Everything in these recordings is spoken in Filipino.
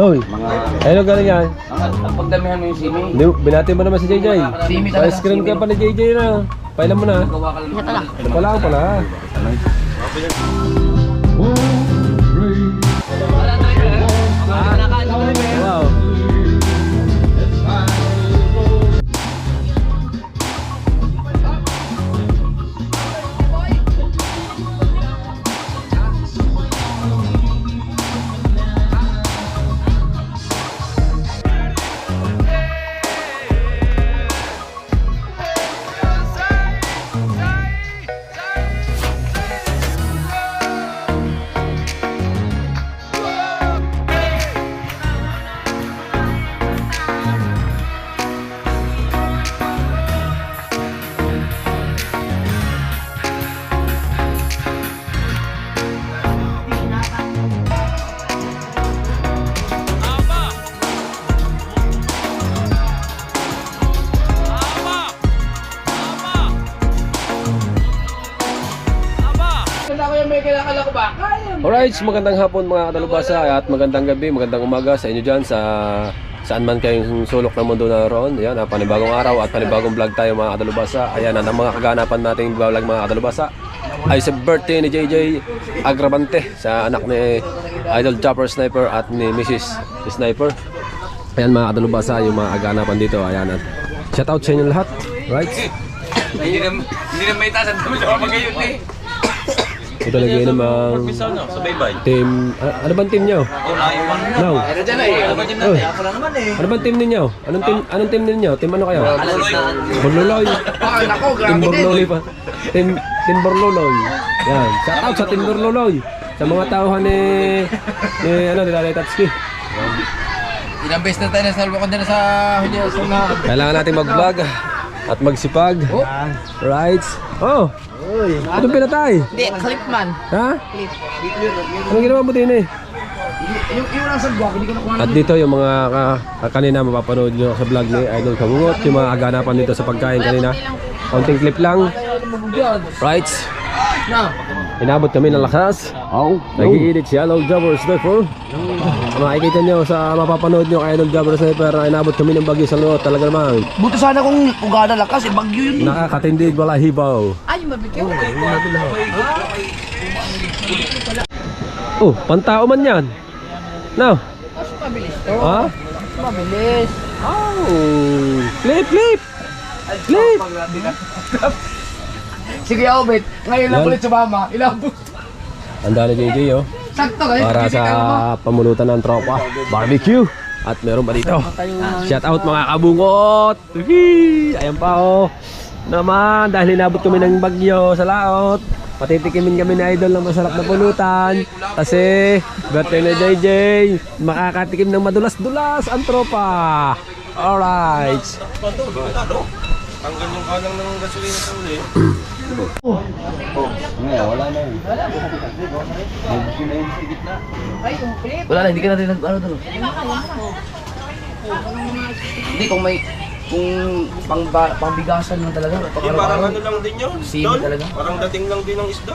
Hoy, ayun galing yan. Ang pagdamihan mo yung simi. Binati mo naman si JJ. Simi talaga. Pa-screen ka pa ni JJ na. Pailan mo na. Gawa ka lang. Ito lang. Ito pala pala. Wow. Alright, magandang hapon mga katalubasa at magandang gabi, magandang umaga sa inyo dyan saan man kayong sulok ng mundo naroon. Ayan, panibagong araw at panibagong vlog tayo mga katalubasa. Ayan, ang mga kaganapan nating vlog mga katalubasa ay sa birthday ni JJ Agrabante, sa anak ni Idol Chopper Sniper at ni Mrs. Sniper. Ayan mga katalubasa, yung mga kaganapan dito. Ayan, at shout out sa inyo lahat. Right? Hindi na may tasan kami sa magayon eh. Ito lagi namang team, ano bang team nyo? No. Pero dyan eh. Ano ba dyan natin? Ako lang naman eh. Ano bang team ninyo? Anong team ninyo? Team ano kayo? Borloloy. Team Borloloy pa. Team Borloloy. Yan. Shout out sa Team Borloloy. Sa mga tauhan ni Lalay Tatsuki. Ilang beses na tayo nasalwa ko din sa huli sa mga... Kailangan natin mag-vlog at magsipag. Right? Oh! Anong pinatay? Hindi, clip man. Ha? Clip. Anong ginawa mo din eh? Yung nasa buwak, hindi ko nakuha. At dito yung mga kanina mapapanood nyo sa vlog ni Idol Kabungot, yung mga aganapan dito sa pagkain kanina. Konting clip lang. Right? Inabot kami ng lakas. Nag-i-edit si Idol Jobber Sniper. Makikita nyo sa mapapanood nyo kay Idol Jobber Sniper, inabot kami ng bagyo sa loob. Talaga naman. Buto sana kung ugada lakas, eh bagyo yun. Nakakatindig, wala hibaw. Ay, yung barbecue. Oh, pantao man yan. No? Mas mabilis to. Ha? Mas mabilis. Oh, flip, flip. Flip. Sige, Obet. Ngayon lang Yan. ulit sa mama. Ilabot. Ang dali JJ oh. Sakto kayo. Para sa pamulutan ng tropa, barbecue. At meron pa dito. Shout out mga kabungot. Hihi! Ayan pa oh. Naman dahil inabot kami ng bagyo sa laot. Patitikimin kami ni Idol ng masarap na pulutan. Kasi birthday na JJ, makakatikim ng madulas-dulas ang tropa. Alright. Tanggal yung kalang ng gasolina sa uli. Ngayon, wala na yun. Ay, yung clip. Wala na, hindi ka natin ano doon. Hindi, kung may... Kung pangbigasan lang talaga. Yung parang ano lang din yun. Sili Don? talaga. Parang dating lang din ng isda.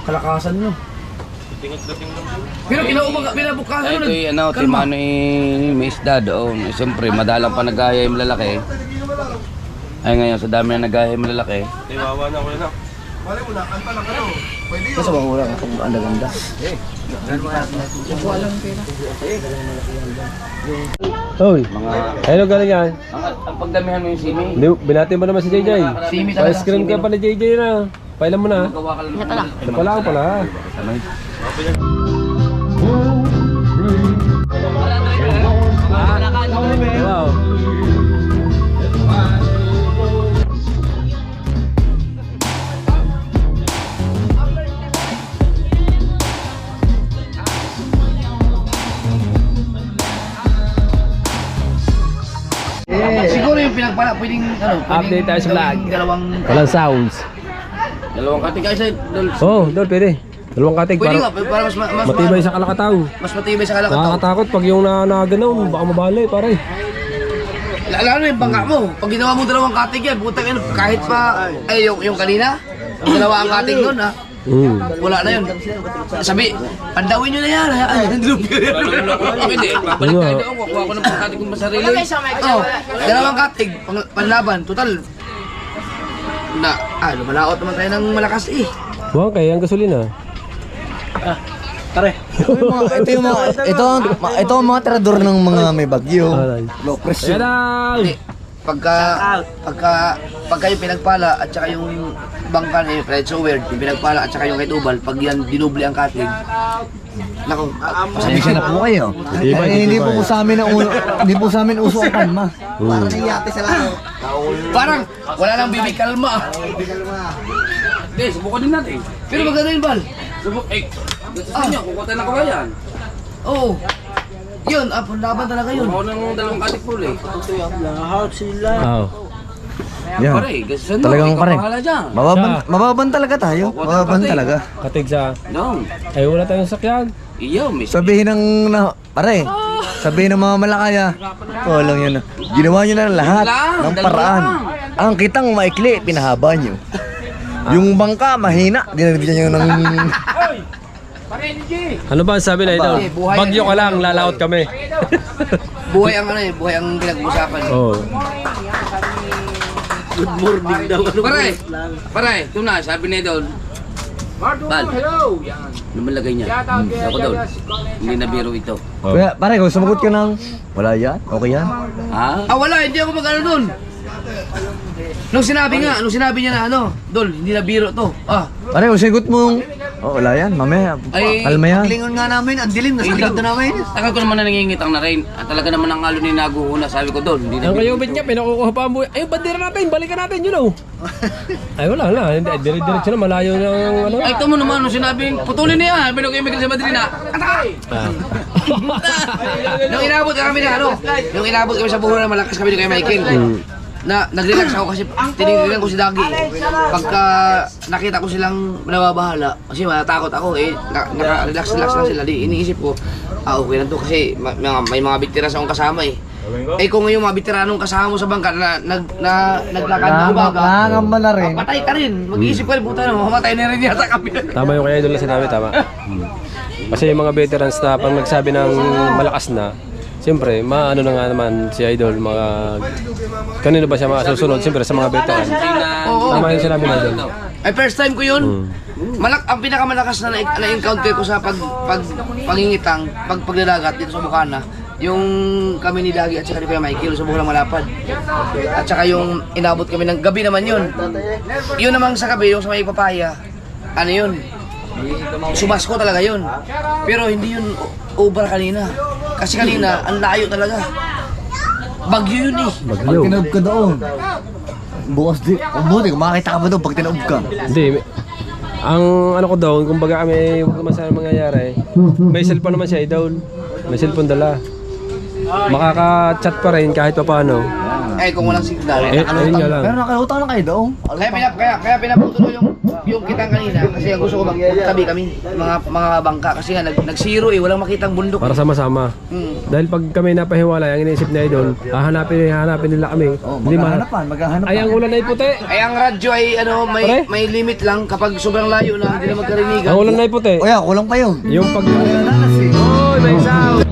Kalakasan mo. Dating lang din. Pero pinabukasan Ay, mo. ito yung timano may isda doon. Siyempre, madalang pa nagaya yung lalaki. Ay ngayon, sa dami na nagaya yung lalaki. Tiwawa na ko na. Kasi bang wala kang ganda-ganda. Hoy, ayun galing yan. Ang pagdamihan mo yung simi. Binati mo naman si JJ. Simi talaga. Pa-screen ka pa ni JJ na. Pailan mo na. Gawa ka lang. Ito lang. Ito pala. Wow. Siguro yung pinagpala, pwedeng ano, Update tayo sa vlog. Dalawang Walang sounds. Dalawang katig ay Oh, doon pwede. Dalawang katig pwede nga, para para mas matibay sa kalakataw. mas matibay sa kalakataw. Nakakatakot pag yung naganaw, baka mabali pare. Lalo yung bangka mo. Pag ginawa mo dalawang katig yan, putang ina, kahit pa ay yung kanina, dalawa ang katig doon ha. Wala na yun. Sabi, pandawin nyo na yan. Hindi, babalik tayo doon. Kukuha ko ng pangkatig kong masarili. Oh, dalawang katig, panlaban. Total, lumalaot naman tayo ng malakas eh. Wow, kaya ang gasolina. Ito ang mga tirador ng mga may bagyo. Low pressure. Hindi. Pagka yung pinagpala at saka yung bangka na yung Fred Soward, yung pinagpala at saka yung kay Tubal, pag yan dinubli ang katig, nako, Pasensya na po kayo. Hindi po sa amin hindi po sa amin uso ang kalma. Parang yate sa laro. parang wala nang bibig kalma. Hindi, subukan din natin. Pero maganda yun, Bal. Gusto niyo, kukuha tayo ng kawayan. Oo. Yun, panlaban talaga yun. Kukuha ng dalawang katig full eh. Oo. Yan. Pare, gusto niyo, Talagang ikaw pare. bahala dyan. Mababan talaga tayo. Mababan talaga. Katig sa... No. Ay, wala tayong sakyan. Iyo, miss. Sabihin ng pare. Sabihin ng mga Malakaya. Lang yan. Ginawa nyo na lahat ng paraan. Ang kitang maikli, pinahaba nyo. Yung bangka, mahina. Dinabigyan nyo ng... Ano ba ang sabi na ito? Aba, buhay Bagyo ka lang, lalaot kami. Buhay ang buhay ang pinag-uusapan. Oo. Good morning daw. Pare, ito na, sabi ni Idol. Bal, lumalagay niya. Ako daw, hindi na biro ito. Kaya, pare, kung sumagot ka ng... Wala yan? Okay yan? Ha? Wala, hindi ako mag-ano dun. Nung sinabi niya na Dol, hindi na biro to. Pare, kung sagot mong... wala yan. Mamaya. Kalma yan. Lingon nga namin, ang dilim, nasa likod na namin. Tagal ko naman na nangingitang na rin. At talaga naman ang alo ni naguhuna. Sabi ko doon, hindi na Ang kayubit niya, pinakukuha pa ang buhay. Ay, bandera natin, balikan natin, you know. Ay, wala na. Dire-diretso na, malayo na ang ano. Ay, ito mo naman, nung sinabing, putulin niya. Sabi ko, imigil sa Madrina. Atay! Nung inabot kami nung inabot kami sa buho na malakas kami ni Kuya Michael. Nag-relax ako kasi tinignan ko si Dagi. Pagka nakita ko silang nababahala, kasi matatakot ako naka-relax lang sila. Di iniisip ko, okay lang to kasi may mga veterans akong kasama eh. Kung yung mga veteranong kasama mo sa bangka na naglakad na umaga, Nangamba na rin. patay ka rin. Mag-iisip ka rin, puta na, mamamatay na rin yata kami. Tama yung kaya idol na sinabi, tama. Kasi yung mga veterans na pag nagsabi ng malakas na, siyempre, maano na nga naman si Idol, kanino ba siya masusunod? Siyempre, sa mga veterans. Tama yung sinabi na Idol. Ay, first time ko yun. Ang pinakamalakas na na-encounter ko sa pangingitang, pagdadagat dito sa Bukana, yung kami ni Dagi at saka ni Kuya Michael sa Bulang Malapad. At saka yung inabot kami ng gabi naman yun. Yun namang sa gabi, yung sa may papaya, ano yun? Sumasko talaga yun. Pero hindi yun over kanina. Kasi kanina, ang layo talaga. Bagyo yun eh. Pag tinaob ka doon. Bukas di. Buti, kung makakita ka ba doon pag tinaob ka? Hindi. Ang ano ko daw, kumbaga kami, huwag naman sana mangyayari. May cellphone naman si Idol. May cellphone dala. Makaka-chat pa rin kahit pa paano. Kung walang signal. Ayun nga lang. Pero nakalutan na kayo doon. Kaya pinaputulo yung kitang kanina kasi gusto ko magtabi kami mga bangka kasi nga nag-zero walang makitang bundok. Para sama-sama. Dahil pag kami napahiwalay, ang iniisip ni Idol, hahanapin nila kami. Maghahanap. Ay, ang ulan ay puti. Ay ang radyo ay may limit lang kapag sobrang layo na hindi na magkarinigan. Ang ulan ay puti. Oya, kulang pa yun. Yung pag... Oy, may sound!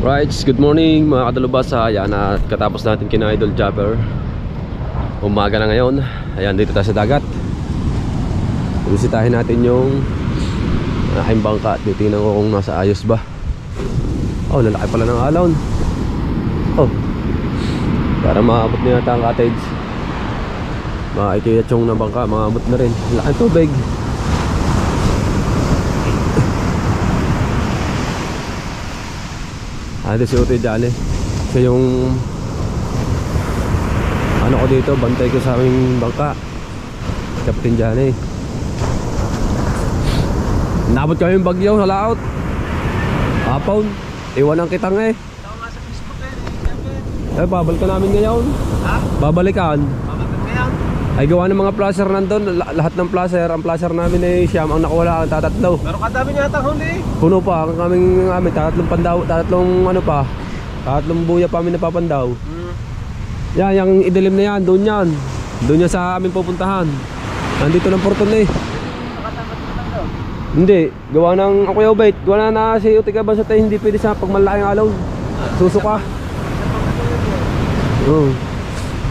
Right, good morning mga kadalubasa. Ayan, at katapos natin kina Idol Japper. Umaga na ngayon. Ayan, dito tayo sa dagat. Bisitahin natin yung aking bangka. Titingnan ko kung nasa ayos ba. Oh, lalaki pala ng alon. Oh, para maabot na yata ang cottage. Mga ikiyachong na bangka, maabot na rin. Laki tubig. Ito si Utoy Jale. Siya yung ano ko dito, bantay ko sa aming bangka. Captain Jale. Nabot kami yung bagyo sa laot. Hapon, iwanan kitang eh. Babalikan namin ngayon. Babalikan. Ay gawa ng mga placer nandun. Lahat ng placer, ang placer namin ay siyam ang nakawala, ang tatatlo. Pero kadami niya ata hindi. Puno pa ang kaming tatlong pandaw, tatlong ano pa. Tatlong buya pa kami napapandaw. Yan, yung idilim na yan, doon yan. Doon yan sa aming pupuntahan. Nandito ng porton eh. Hindi, gawa ng ako yung bait. Gawa na si Utika ba sa tayo hindi pwede sa pagmalaking alaw. Susuka.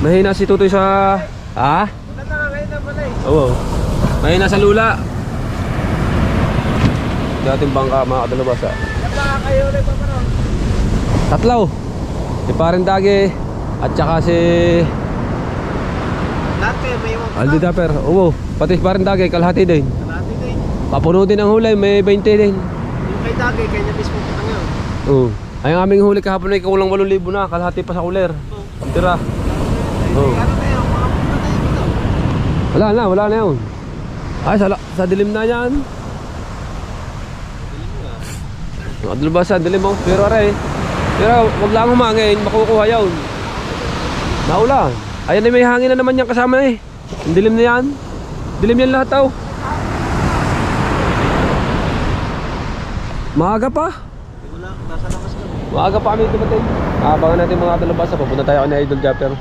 Mahina si Tutoy sa... Ha? Oo. Mahina sa lula. Dating bangka mga kadalubasa. Tatlo. Si Parendage at saka si Aldi Dapper. Oo. Pati si Parendage kalahati din. Papuno din ang huli, may 20 din. Yung kay Dagay, kanya mismo kita ngayon. Oo. Ay ang aming huli kahapon ay kulang 8,000 na, kalahati pa sa kuler. Tira. Oo. Wala na yun. Ay, sa dilim na yan. Nakadulbasa, dilim mo. Pero wag lang humangin, makukuha yun. Naulan. Ayan ay may hangin na naman yan kasama eh. Ang dilim na yan. Dilim yan lahat tao. Maaga pa. Maaga pa kami dumating. Abangan natin mga dalabasa. Papunta tayo kay Idol Japper.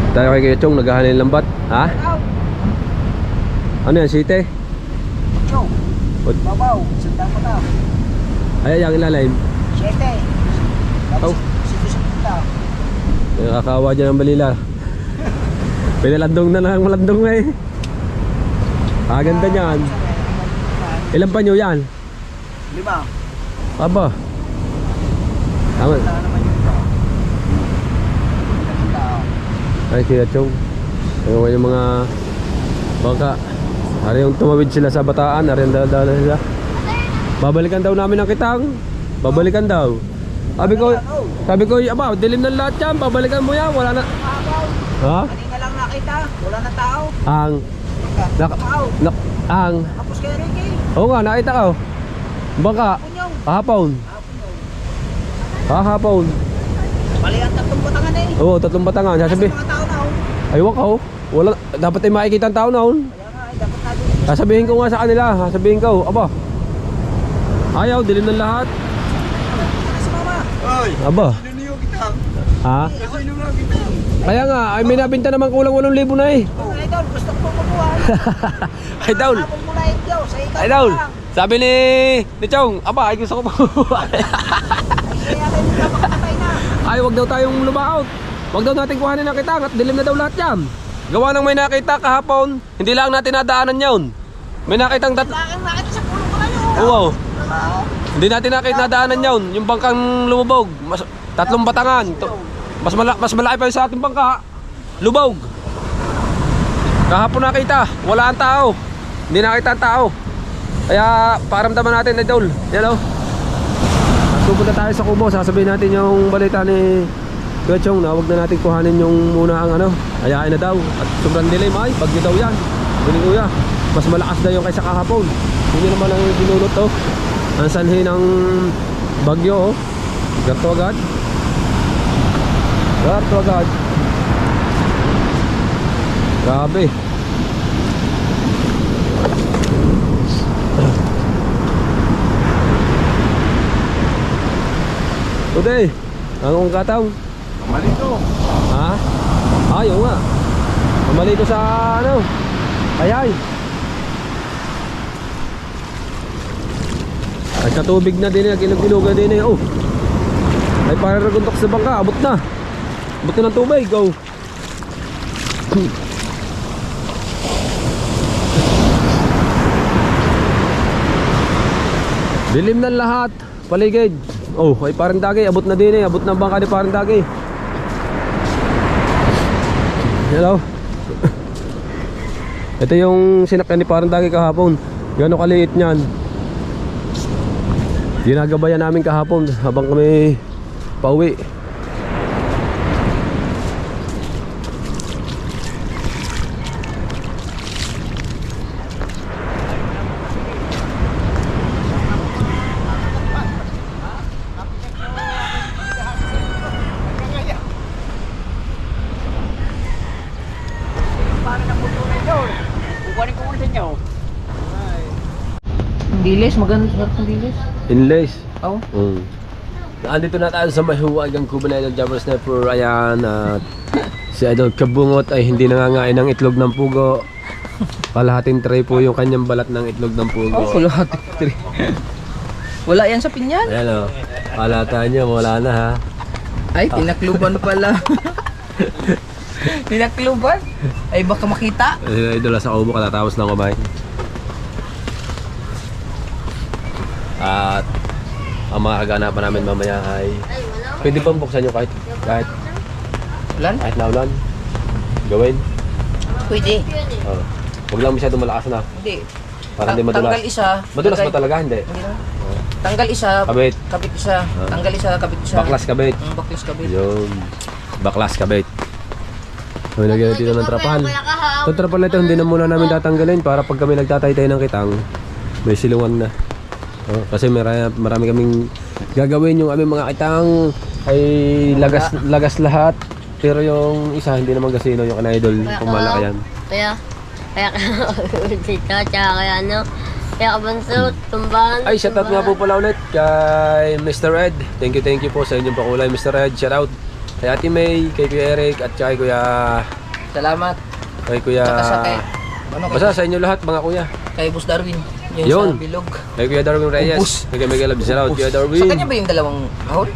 Tayo kay Chong, naghahanay ng lambat. Ha? Ano yan, site? Chong. Babaw. Sundang mo daw. Ay, yung ilalim. 7. Oh. Sito. Nakakawa dyan ang balila. Pinalandong na lang malandong eh. Ganda niyan. Ilan pa nyo yan? 5. Aba. Tama. Ay, Kuya Chong. Ayun yung mga bangka. Ari yung tumawid sila sa Bataan. Ari yung dala sila. Babalikan daw namin ang kitang. Babalikan daw. Sabi ko, aba, dilim ng lahat yan. Babalikan mo yan. Wala na. Ha? Kanina lang nakita. Wala na tao. Ang. Ang. Tapos kay Ricky. Oo nga, nakita ko. Bangka. Hapon. Hapon. Bali ang 3 batangan eh. Oo, 3 batangan. Sasabi. Mga tao na oh. Aywan ka oh. Wala, dapat ay makikita ang tao na oh. Kaya nga, dapat natin. Sasabihin ko nga sa kanila. Sasabihin ko, aba. Ayaw, dilim ng lahat. Si mama. Oy! Aba. Sino kita? Ha? Sino na kita? Kaya nga, ay may nabinta naman kulang 8,000 na eh. Oh, Idol, gusto ko kumuha. Ay, Daul. Habang mula ikaw, sa ikaw. Ay, Daul. lang. Sabi ni Chong, aba, ay gusto ko po. Kaya natin kapagpatay na. Ay, wag daw tayong lumaot. Wag daw natin kuhanin ang kitang at dilim na daw lahat yan. Gawa ng may nakita kahapon, hindi lang natin nadaanan yun. May nakitang Kailangan nakita sa pulo ko kayo. Oo. Hindi natin nadaanan yun. Yung bangkang lumubog. 3 batangan. Mas malaki pa yun sa ating bangka. Lubog. Kahapon nakita. Wala ang tao. Hindi nakita ang tao. Kaya paramdaman natin, Idol. Yan o. Pupunta tayo sa Kubo. Sasabihin natin yung balita ni Kuya Chong na huwag na natin kuhanin yung muna ang ano. Ayain na daw. At sobrang dilim ay. Bagyo daw yan. Hindi Kuya. Mas malakas daw yung kaysa kahapon. Hindi naman ang binulot to. Ang sanhi ng bagyo oh. Garto agad. Garto agad. Grabe. Today, anong katang? Malito. Ha? Ayaw nga. Mamalito sa ano? Ay. Nagkatubig na din, nag-ilog-iloga din eh. Oh. Ay parang naguntok sa bangka, abot na. Abot na ng tubig, oh. Dilim na lahat, paligid. Oh, ay parang dagay, abot na din eh. Abot na ang bangka ni parang dagay. Hello. Ito yung sinakyan ni parang dagay kahapon. Gano'ng kaliit niyan. Ginagabayan namin kahapon habang kami pauwi. Dilis, maganda sa dilis. Inlays. Oo. Andito na tayo sa mahiwagang Cuban Idol Jammers Sniper. Ayan, at si Idol Kabungot ay hindi nangangain ng itlog ng pugo. Kalahating tray po yung kanyang balat ng itlog ng pugo. Kalahating 3. Wala yan sa pinyan. Ayan o, kalata nyo, wala na ha. Ay, tinakluban pala. Tinakluban? Ay, baka makita. Idol sa ubo katatapos lang kumain. At ang mga kaganapan namin mamaya ay pwede bang buksan nyo kahit Ulan? naulan? Gawin? Pwede. Oh. Huwag lang masyado malakas na. Hindi. Para hindi madulas. Tanggal isa. Madulas ba talaga? Hindi. Hindi na. Tanggal isa. Kabit. Kabit isa. Tanggal isa, kabit isa. Baklas kabit. Baklas kabit. Yun. Baklas kabit. May lagyan dito ng trapal. Itong trapal na ito hindi na muna namin tatanggalin para pag kami nagtatay-tay ng kitang may silungan na. Oh, kasi marami kaming gagawin. Yung aming mga kitang ay lagas lahat. Pero yung isa hindi naman gasino, yung kanay-idol kung malaki yan. Kaya dito, tsaka kaya kaya kabanso, tumbahan. Ay, shoutout nga po pala ulit kay Mr. Ed. Thank you po sa inyong pakulay, Mr. Ed. Shoutout kay Ate May, kay Kuya Eric, at kay Kuya... Salamat. Kay Kuya... Tsaka sa kay... Basta sa inyo lahat, mga kuya. Kay Boss Darwin. Yung Yun. sa bilog. Kay Kuya Darwin Reyes. Ubus. Kay Miguel Abisarao, Kuya Darwin. Sa kanya ba yung dalawang kahon?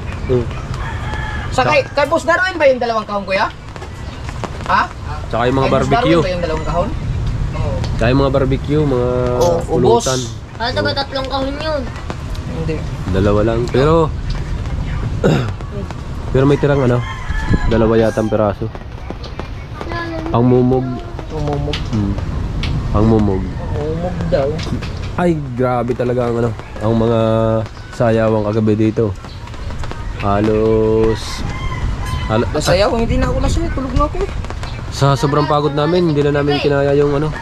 Sa kay Boss Darwin ba yung dalawang kahon, kuya? Ha? Tsaka yung mga Kay Boss barbecue. Darwin ba yung dalawang kahon? Tsaka yung mga barbecue, mga ubos. pulutan. Ano ba tatlong kahon yun? Hindi. Dalawa lang. Pero may tirang ano, dalawa yatang peraso. Ang mumog. Umumog. Ang mumog. Umumog daw. Ay, grabe talaga ang ano, ang mga sayawang kagabi dito. Halos Nasayaw, hindi na ako nasayaw. Tulog na ako eh. sa sobrang pagod namin, hindi na namin kinaya yung ano.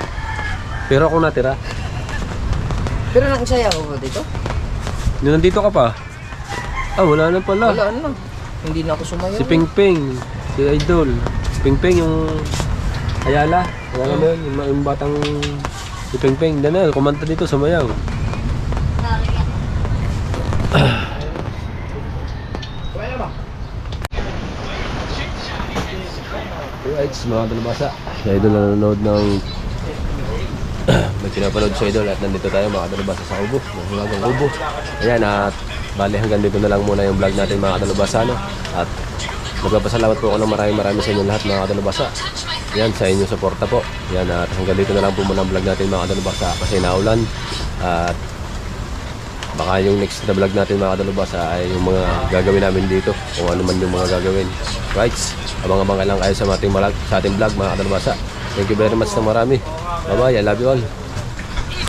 Pero ako natira. Pero nang sayaw ko dito? Nung nandito ka pa. Ah, wala na pala. Wala na. Hindi na ako sumayaw. Si Ping Ping, si Idol. Si Ping Ping yung Ayala. Wala na yun, yung batang si Ping Ping. Dana, kumanta dito, sumayaw. Alright, mga dalubasa. Si Idol na nanonood ng may pinapanood sa Idol at nandito tayo mga dalubasa sa Ubo. Mga Ubo. Ayan, at bali hanggang dito na lang muna yung vlog natin mga dalubasa. No? At magpapasalamat po ako ng maraming sa inyo lahat mga dalubasa. Yan, sa inyong suporta po. Yan, at hanggang dito na lang po muna ang vlog natin mga dalubasa kasi naulan. At baka yung next na vlog natin mga dalubasa ay yung mga gagawin namin dito. Kung ano man yung mga gagawin. Right? Abang-abang lang kayo sa ating vlog mga dalubasa. Thank you very much na marami. Bye bye, I love you all.